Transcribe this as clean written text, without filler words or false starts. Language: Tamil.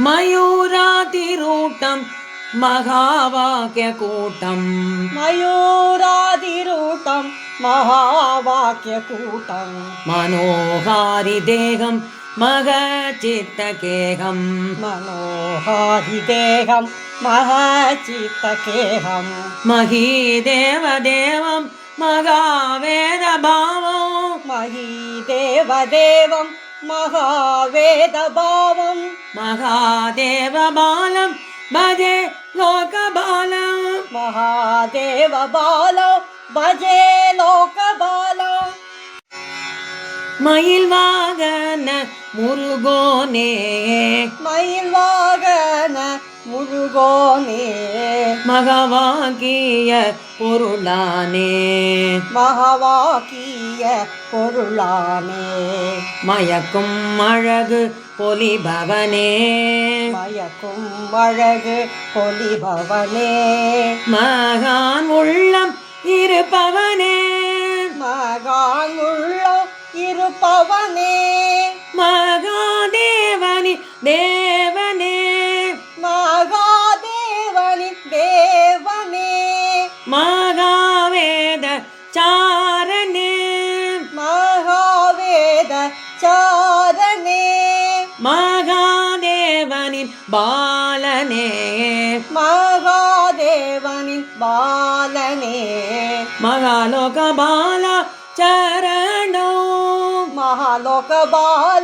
மயூராதிரூட்டம் மகாவாக்கியகூட்டம் மயூராதிரூட்டம் மகாவாக்கியகூட்டம் மனோகாரி தேகம் மகச்சித்தகேகம் மனோகாரி தேகம் மகச்சித்தகேகம் மகீதேவதேவம் மகாவேதபாவம் மகீதேவதேவம் மகாவேதபாவம் மகாதேவபாலம் பஜே லோகபாலம் மகாதேவபாலோ பஜே லோகபாலோ மயில் வாகன முருகோனே மயில் வாகன முருகோனே மகவாக்கிய பொருளானே மகவாக்கிய பொருளானே மயக்கும் அழகு பொலிபவனே மயக்கும் அழகு பொலிபவனே மகான் உள்ளம் இருப்பவனே மகான் உள்ளம் இருப்பவனே மகாதேவனி தேவனே மகாதேவனின் தேவனே மகாவேத சாரணே மகாவேத சாரணே மகாதேவனின் பாலனே மகாதேவனின் பாலனே மகாலோக பால சரணோ மகாலோக பால